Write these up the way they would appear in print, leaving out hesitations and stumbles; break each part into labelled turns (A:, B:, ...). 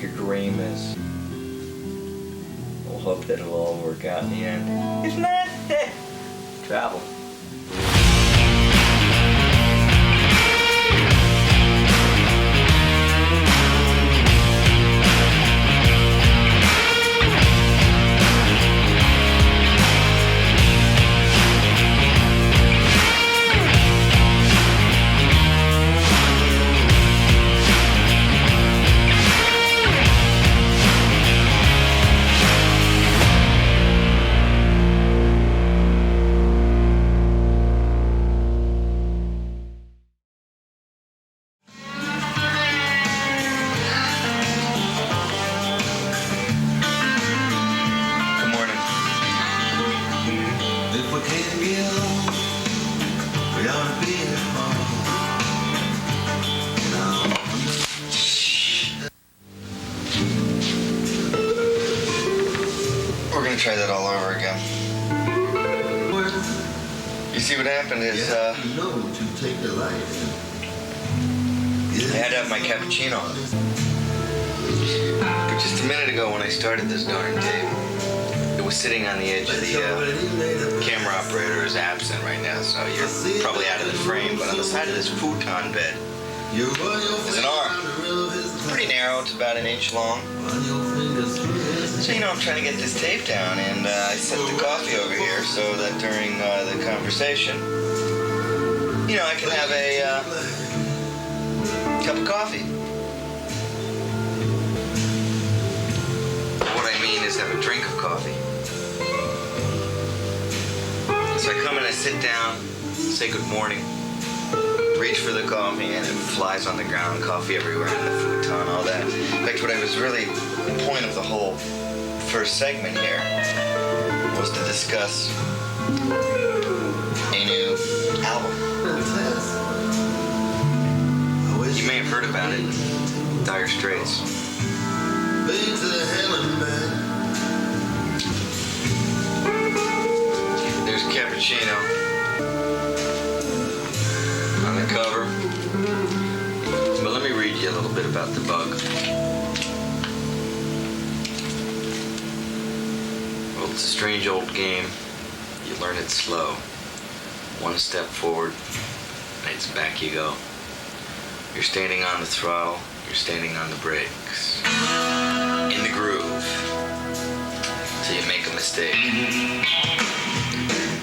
A: your dream is. We'll hope that it'll all work out in the end. If not, travel.
B: Try that all over again. You see what happened is, I had to have my cappuccino. But just a minute ago when I started this darn tape, it was sitting on the edge of the camera operator is absent right now, so you're probably out of the frame, but on the side of this futon bed is an arm. Pretty narrow, it's about an inch long. So, you know, I'm trying to get this tape down, and I set the coffee over here so that during the conversation, you know, I can have a cup of coffee. What I mean is have a drink of coffee. So I come and I sit down, say good morning, reach for the coffee, and it flies on the ground, coffee everywhere in the futon, all that. In fact, what I was really, the point of the whole first segment here was to discuss a new album. You may have heard about it, Dire Straits. There's Cappuccino on the cover. But let me read you a little bit about the bug. Well, it's a strange old game. You learn it slow. One step forward, and it's back you go. You're standing on the throttle, you're standing on the brakes. In the groove. So you make a mistake.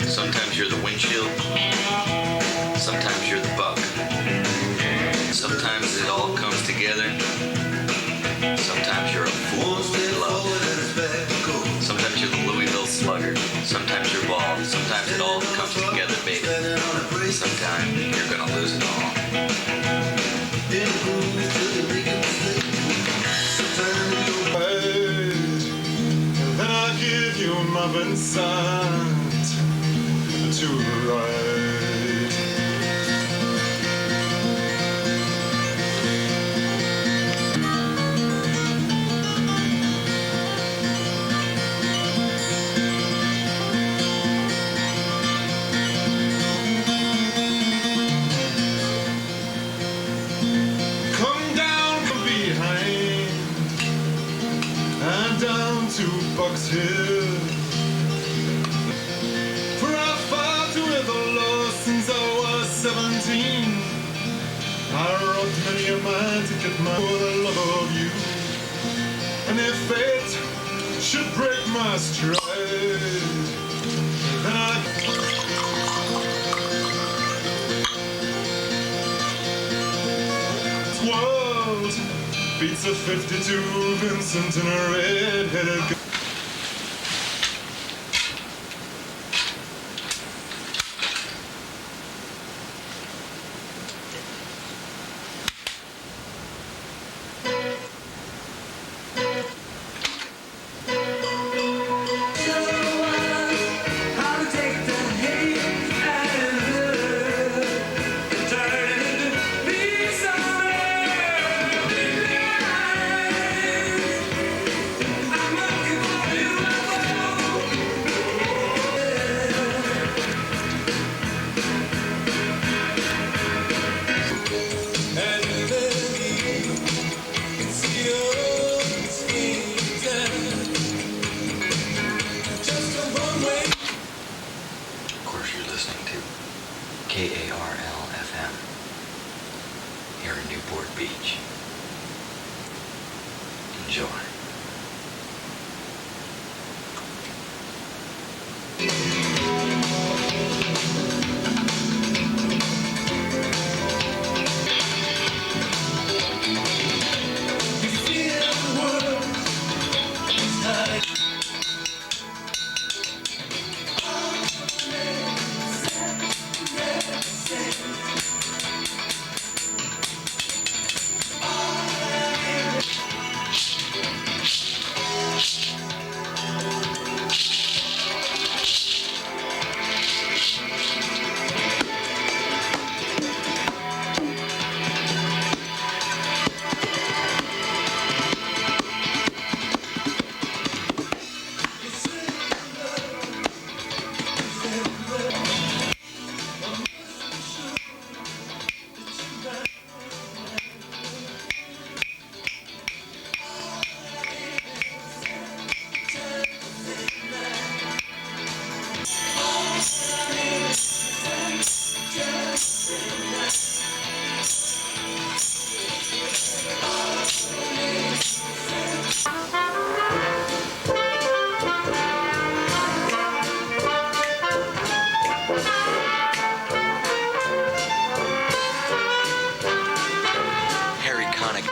B: Sometimes you're the windshield. Sometimes you're the bug. Sometimes it all comes together. Sometimes you're a fool in love. Sometimes you're the Louisville Slugger. Sometimes you're bald. Sometimes it all comes together, baby. Sometimes you're gonna lose it all.
C: Then I give you my Vincent to ride. Come down from behind and down to Box Hill. For I fought with the law since I was 17. I wrote many a man to get my for the love of you. And if fate should break my stride, then world beats a 52 Vincent in a red-headed.
D: I'm
B: in Newport Beach. Enjoy.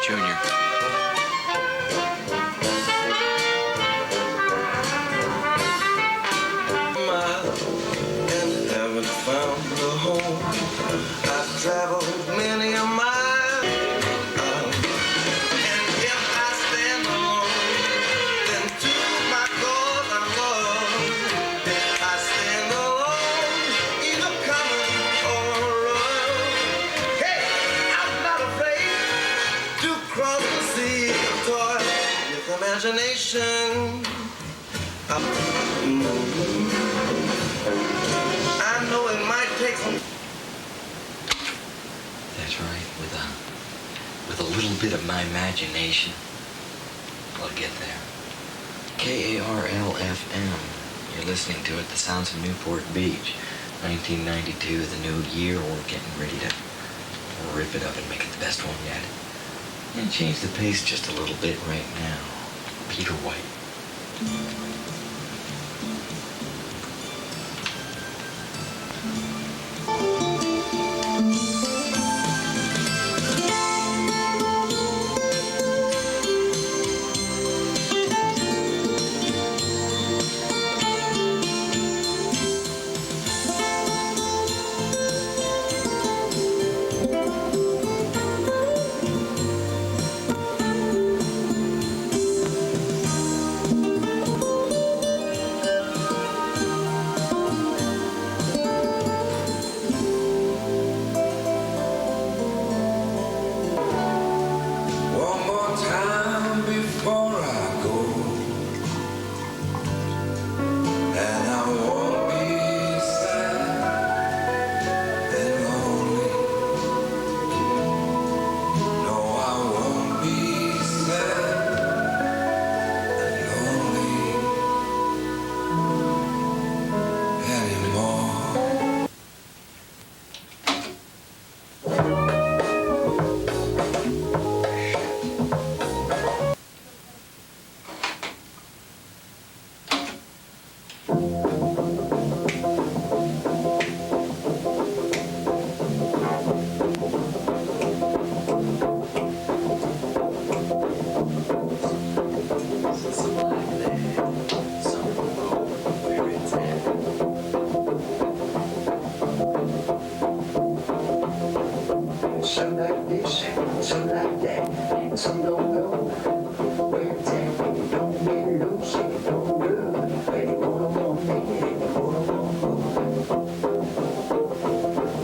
B: Jr.
D: And haven't found a home. I've traveled many a mile. And if I stand alone, then to my cause I'm lost. If I stand alone, either coming or run. Hey, I'm not afraid to cross the sea of toil with imagination. I know it might take some.
B: That's right. With a little bit of my imagination, I'll get there. KARL-FM. You're listening to it. The sounds of Newport Beach. 1992, the new year. We're getting ready to rip it up and make it the best one yet. And change the pace just a little bit right now. Peter White.
E: Some like this, some like that, some don't know where it's at. Don't get loose, it don't do. But you wanna make it, you wanna go.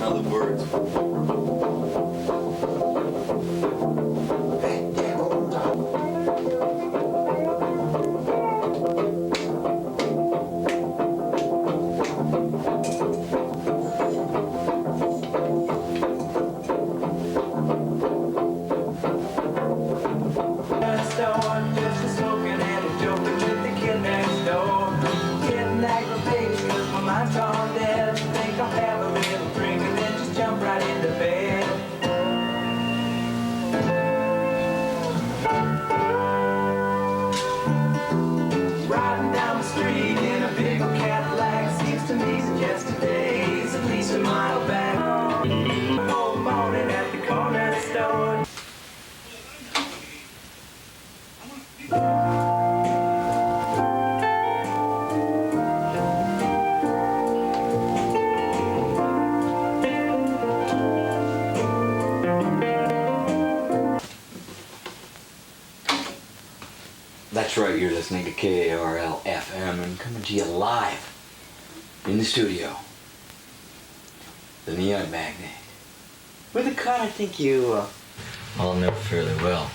B: Other words.
E: Back there on top.
A: That's right, you're listening to KARL FM and coming to you live in the studio. The Neon Magnates. With a cut I think you all know fairly well.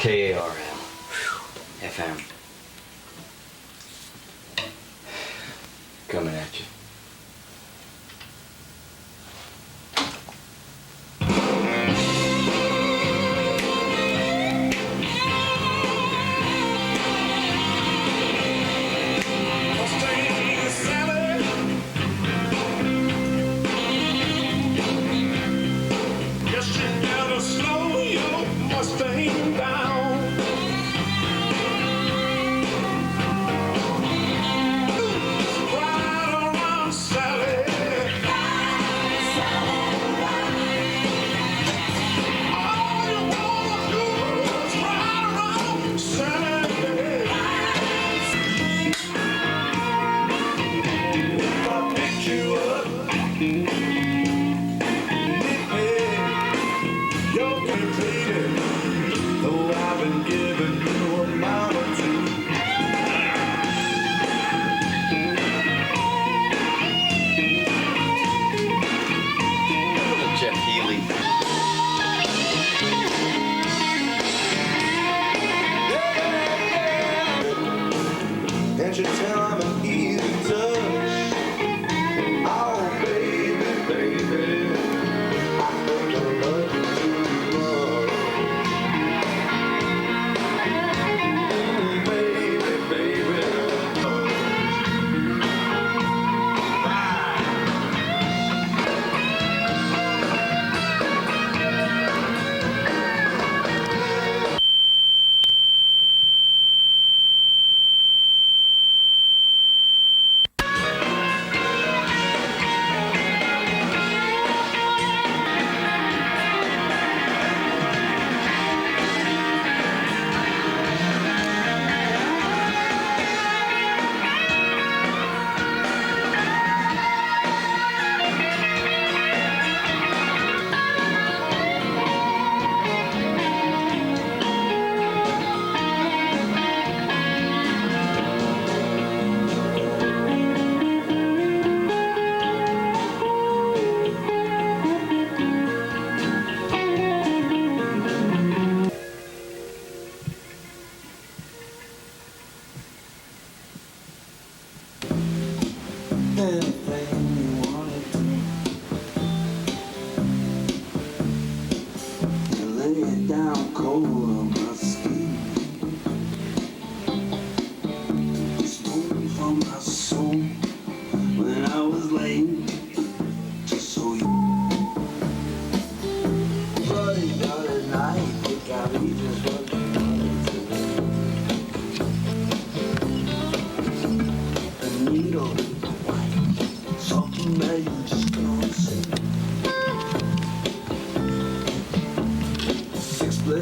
A: KARL FM. Coming at you.
C: The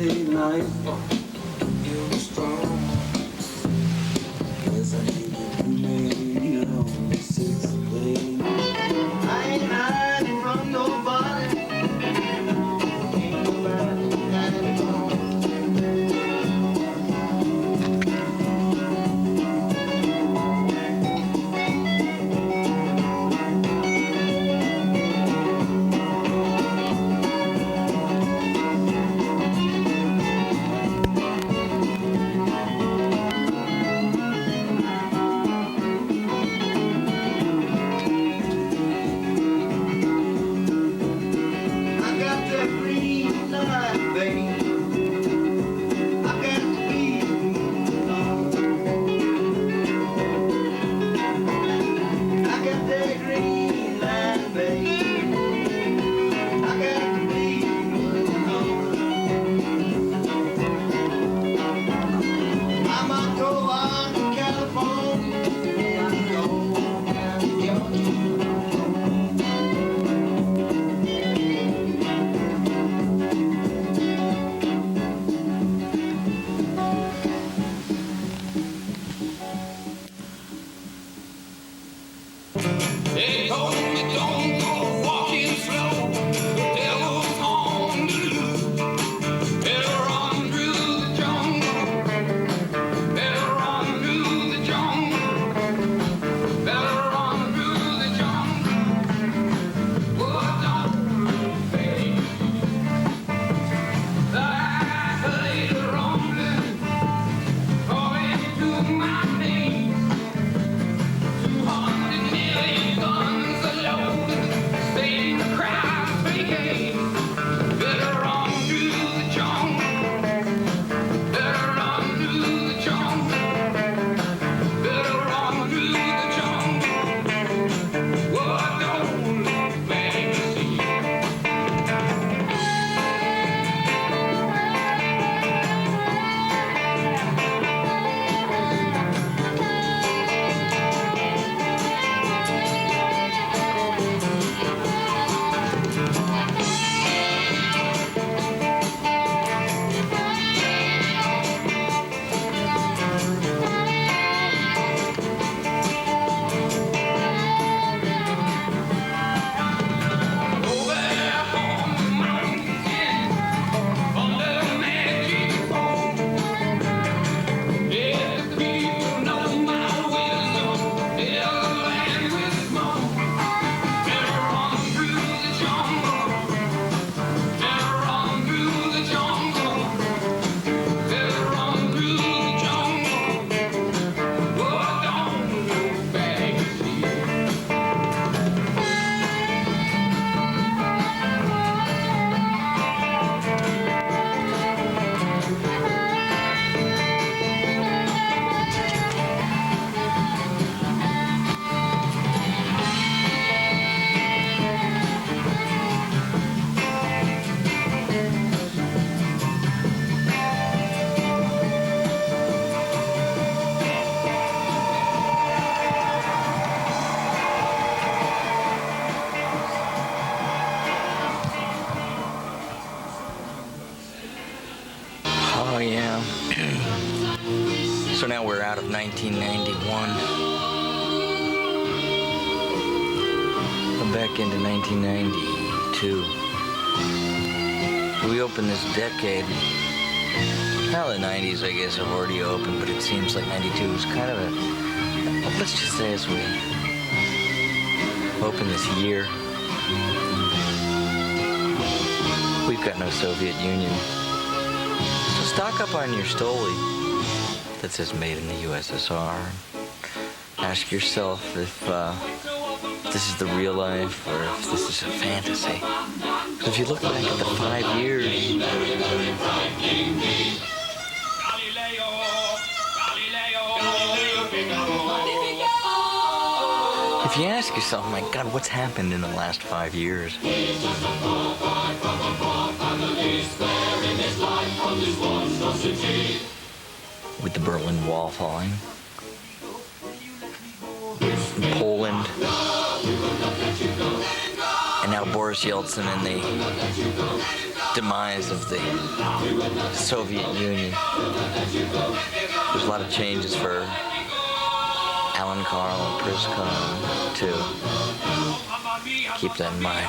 E: late night. You were strong. Yes, I needed you, made on the 6th lane. I ain't hiding from nobody. Ain't nobody hiding from.
F: They told me don't go walking slow. The devil's on the loose. Better run through the jungle. Better run through the jungle. Better run through the jungle. Oh, don't look back. I heard the rumbling calling to my name. 200 million guns are loaded, stay in the crowd brigade. Better run through the jungle. Better run through the jungle. Better run through the jungle. Oh, don't look back, see. Over on the mountain, under the magic pole. Yeah, the people know my wisdom. Yeah, the land with smoke. Better run through the jungle. Better run through the jungle. Better run through the jungle. Oh, don't look back, see.
B: Oh, yeah. So now we're out of 1991. I'm back into 1992. We opened this decade. Well, the 90s, I guess, have already opened, but it seems like 92 was kind of a... Let's just say as we open this year, we've got no Soviet Union. So stock up on your Stoli that says made in the USSR. Ask yourself if this is the real life or if this is a fantasy. Because if you look back at the 5 years, if you ask yourself, my God, what's happened in the last 5 years? With the Berlin Wall falling, Poland, and now Boris Yeltsin and the demise of the Soviet Union. There's a lot of changes for Allan, Carl, and Priscon too. Keep that in mind.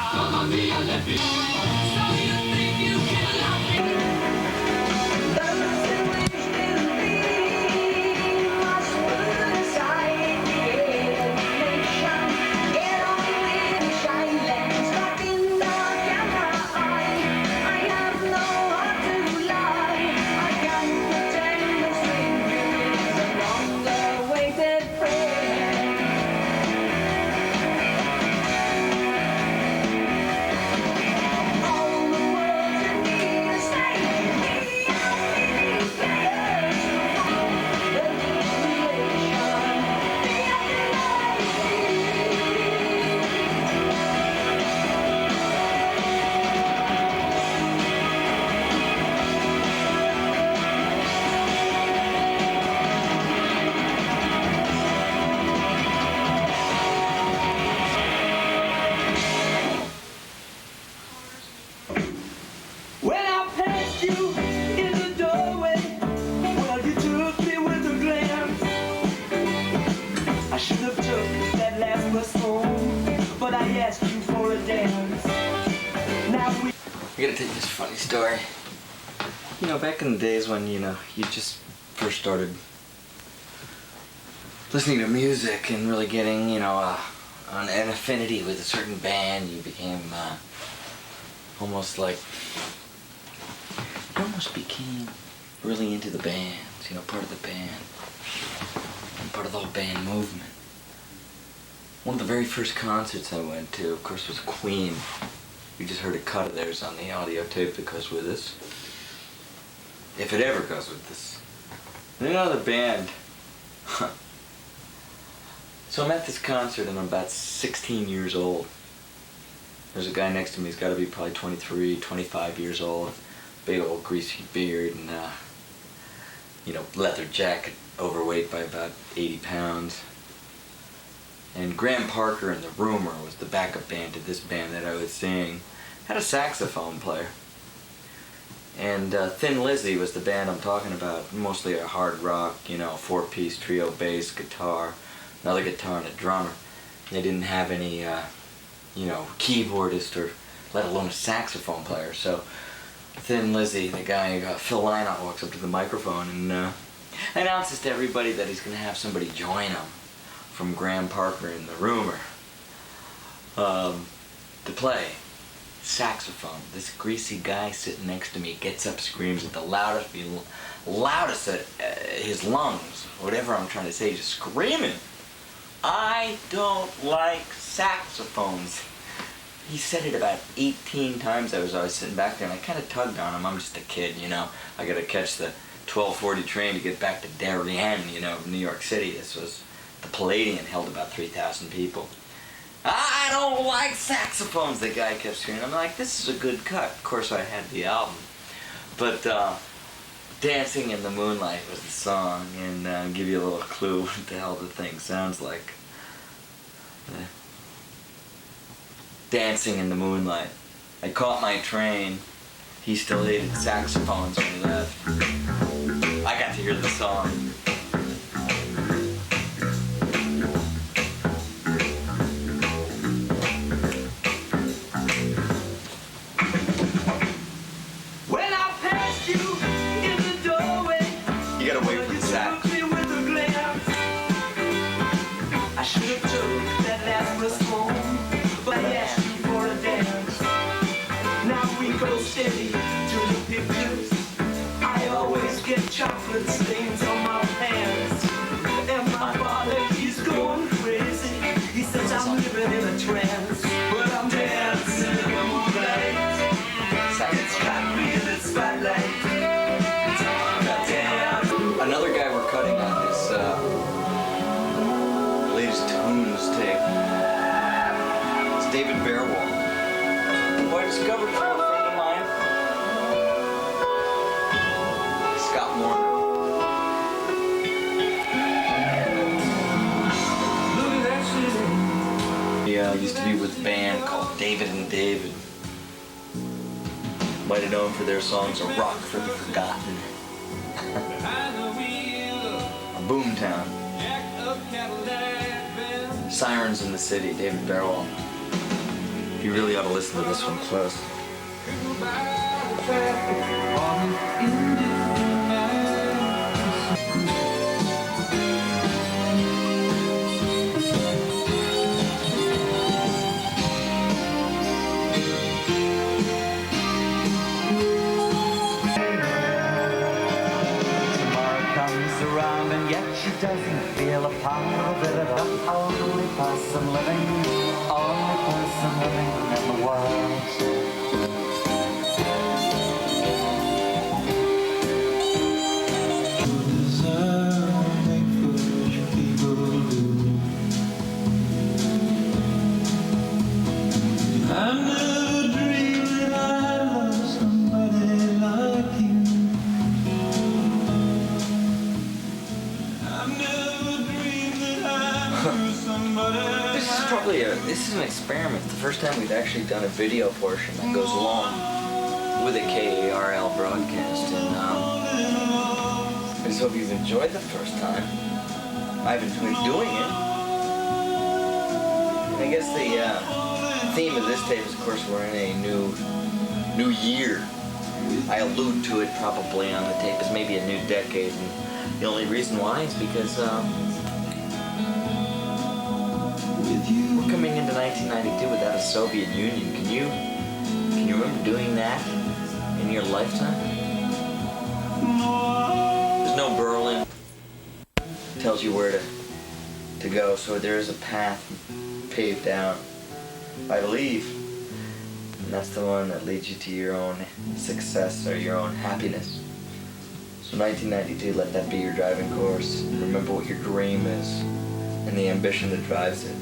B: I gotta tell you this funny story. You know, back in the days when, you just first started listening to music and really getting, an affinity with a certain band, you became almost became really into the bands, part of the band, and part of the whole band movement. One of the very first concerts I went to, of course, was Queen. We just heard a cut of theirs on the audio tape that goes with us. If it ever goes with us. And another band. So I'm at this concert and I'm about 16 years old. There's a guy next to me, he's got to be probably 23, 25 years old. Big old greasy beard and, leather jacket, overweight by about 80 pounds. And Graham Parker and the Rumor was the backup band to this band that I was seeing. Had a saxophone player. And Thin Lizzy was the band I'm talking about. Mostly a hard rock, 4-piece trio, bass, guitar, another guitar and a drummer. They didn't have any, keyboardist or let alone a saxophone player. So Thin Lizzy, the guy, Phil Lynott, walks up to the microphone and announces to everybody that he's going to have somebody join him from Graham Parker and the Rumor to play saxophone. This greasy guy sitting next to me gets up, screams at the loudest at his lungs, whatever I'm trying to say, just screaming, "I don't like saxophones." He said it about 18 times. I was always sitting back there and I kind of tugged on him. I'm just a kid, I gotta catch the 12:40 train to get back to Darien, New York City. This was the Palladium, held about 3,000 people. "I don't like saxophones," the guy kept screaming. I'm like, this is a good cut. Of course, I had the album. But Dancing in the Moonlight was the song, and I'll give you a little clue what the hell the thing sounds like. Dancing in the Moonlight. I caught my train. He still hated saxophones when he left. I got to hear the song.
D: Chocolate stains on my pants, and my father, he's going crazy. He says I'm living in a trance, but I'm dancing in the moonlight. It's got me in the spotlight.
B: Another guy we're cutting on his latest tunes tape is David Bearwall, who I discovered from a friend of mine, Scott Warner. He used to be with a band called David and David. might have known for their songs A Rock for the Forgotten, A Boomtown, Sirens in the City, David Barrowall. You really ought to listen to this one close.
E: Around and yet she doesn't feel a part of it at all. Only person living in the world.
B: This is an experiment. It's the first time we've actually done a video portion that goes along with a KARL broadcast, and I just hope you've enjoyed the first time. I've enjoyed doing it. And I guess the theme of this tape is, of course, we're in a new year. I allude to it probably on the tape as maybe a new decade, and the only reason why is because we're coming into 1992 without a Soviet Union. Can you remember doing that in your lifetime? There's no Berlin. It tells you where to go, so there is a path paved out, I believe. And that's the one that leads you to your own success or your own happiness. So 1992, let that be your driving course. Remember what your dream is and the ambition that drives it.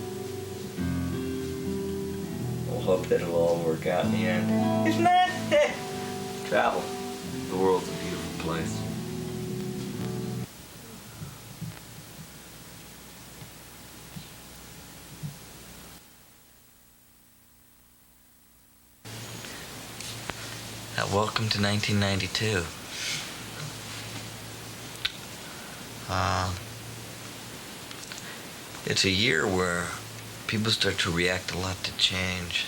B: Hope that it'll all work out in the end. If not, travel. The world's a beautiful place. Welcome to 1992. It's a year where people start to react a lot to change.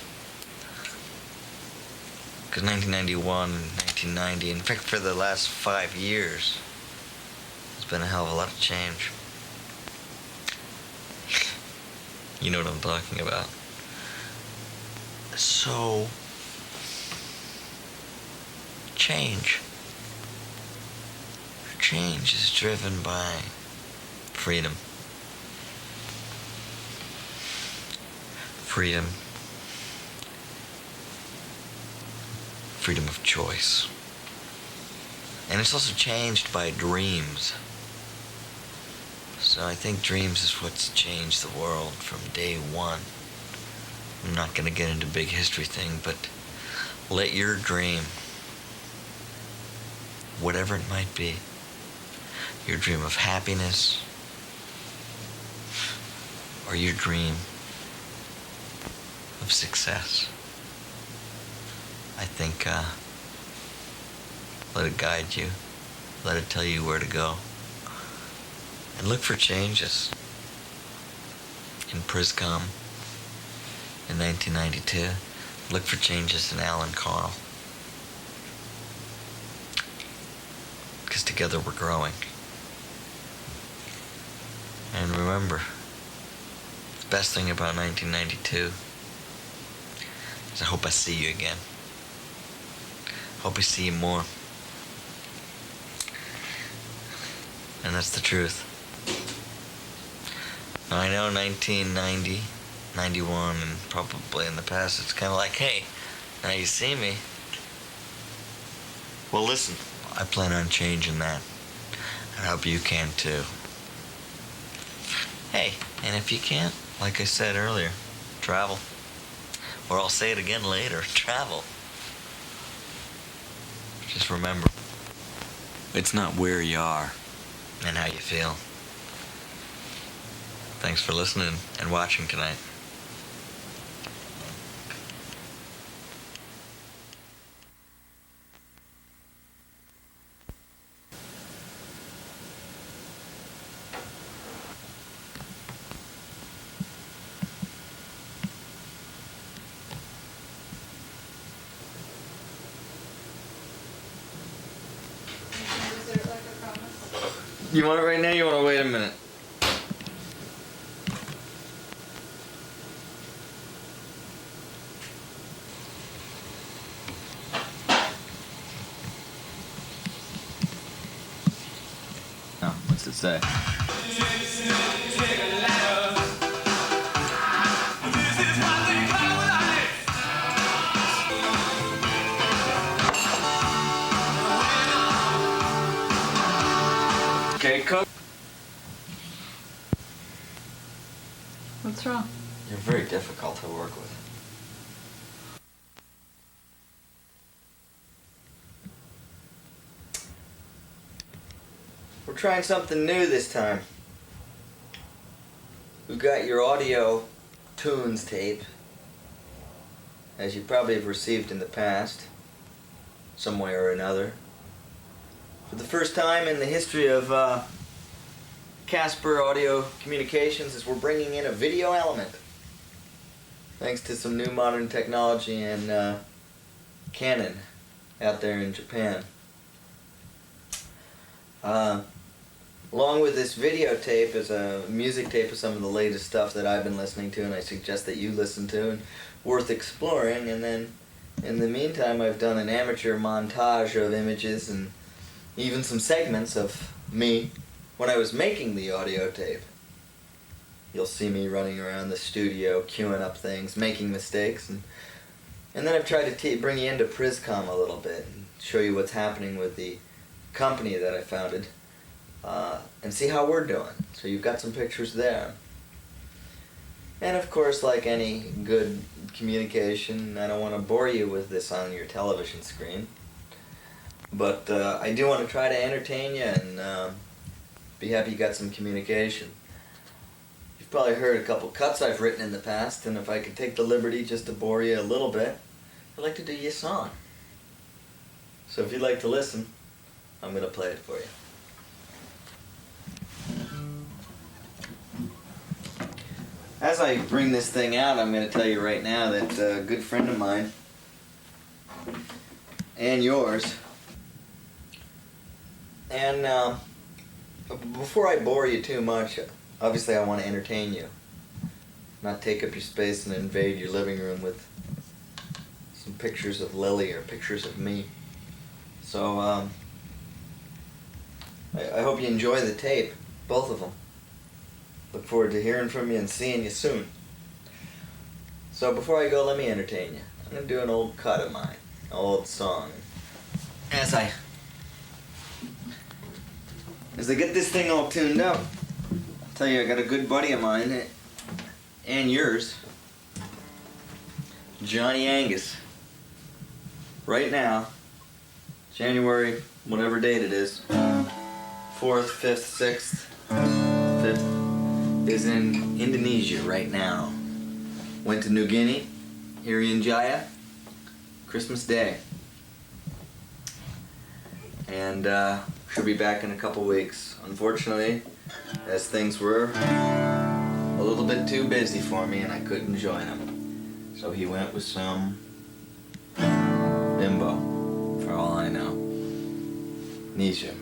B: Because 1991 and 1990, in fact for the last 5 years, there's been a hell of a lot of change. You know what I'm talking about. So, change is driven by freedom. Freedom of choice. And it's also changed by dreams. So I think dreams is what's changed the world from day one. I'm not going to get into a big history thing, but let your dream, whatever it might be, your dream of happiness, or your dream of success, I think let it guide you, let it tell you where to go, and look for changes. In Priscom in 1992, look for changes in Allan Carl, because together we're growing. And remember, the best thing about 1992 is I hope I see you again. Hope I see you more. And that's the truth. Now, I know 1990, 91, and probably in the past, it's kind of like, hey, now you see me. Well, listen, I plan on changing that. I hope you can too. Hey, and if you can't, like I said earlier, travel. Or I'll say it again later, travel. Just remember, it's not where you are and how you feel. Thanks for listening and watching tonight. You want it right now? You want to wait a minute? Oh, what's it say? Okay, Cook.
G: What's wrong?
B: You're very difficult to work with. We're trying something new this time. We've got your audio tunes tape, as you probably have received in the past, some way or another. For the first time in the history of Casper Audio Communications, is we're bringing in a video element. Thanks to some new modern technology and Canon out there in Japan. Along with this videotape is a music tape of some of the latest stuff that I've been listening to and I suggest that you listen to and worth exploring. And then in the meantime I've done an amateur montage of images and even some segments of me when I was making the audio tape. You'll see me running around the studio, queuing up things, making mistakes, and then I've tried to bring you into Priscom a little bit and show you what's happening with the company that I founded, and see how we're doing. So you've got some pictures there. And of course, like any good communication, I don't want to bore you with this on your television screen. But I do want to try to entertain you and be happy you got some communication. You've probably heard a couple cuts I've written in the past, and if I could take the liberty just to bore you a little bit, I'd like to do you a song. So if you'd like to listen, I'm going to play it for you. As I bring this thing out, I'm going to tell you right now that a good friend of mine, and yours, and before I bore you too much, obviously I want to entertain you, not take up your space and invade your living room with some pictures of Lily or pictures of me. So I hope you enjoy the tape, both of them. Look forward to hearing from you and seeing you soon. So before I go, let me entertain you. I'm going to do an old cut of mine, an old song. As I get this thing all tuned up, I'll tell you, I got a good buddy of mine, and yours, Johnny Angus. Right now, January, whatever date it is, 4th, 5th, 6th, 5th, is in Indonesia right now. Went to New Guinea, Irian Jaya, Christmas Day. And should be back in a couple weeks. Unfortunately, as things were a little bit too busy for me and I couldn't join him. So he went with some bimbo, for all I know. Nesia.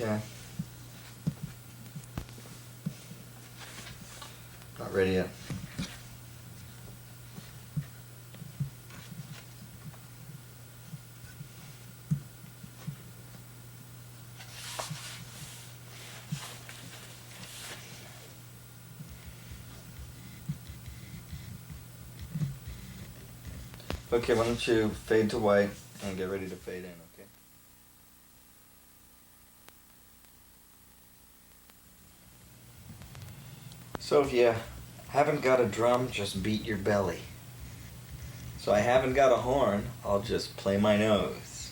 B: Okay. Not ready yet. Okay, why don't you fade to white and get ready to fade in, okay? So if you haven't got a drum, just beat your belly. So I haven't got a horn, I'll just play my nose.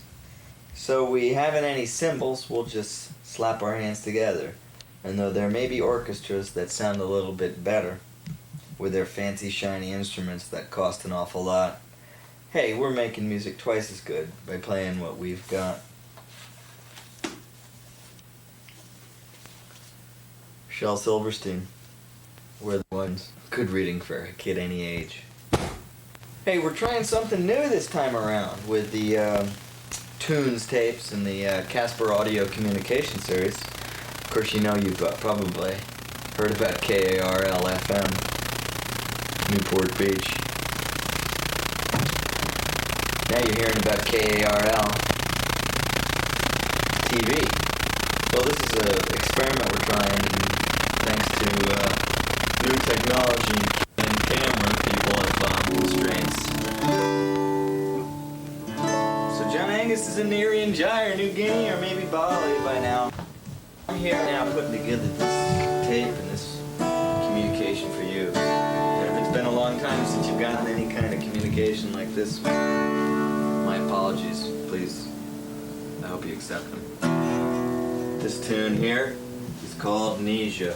B: So we haven't any cymbals, we'll just slap our hands together. And though there may be orchestras that sound a little bit better, with their fancy shiny instruments that cost an awful lot, hey, we're making music twice as good by playing what we've got. Shel Silverstein. We're the ones. Good reading for a kid any age. Hey, we're trying something new this time around with the Tunes tapes and the Casper Audio Communication Series. Of course, you know you've probably heard about KARL-FM, Newport Beach. Now you're hearing about KARL-TV. Well, this is an experiment we're trying, thanks to new technology and camera people have constraints. So John Angus is in the Irian Gyre, New Guinea, or maybe Bali by now. I'm here now putting together this tape and this communication for you. And if it's been a long time since you've gotten any kind of communication like this, my apologies, please. I hope you accept them. This tune here is called Nesia.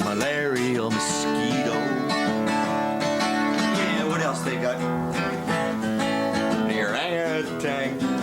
B: Malarial mosquito. Yeah, what else they got? The orangutan.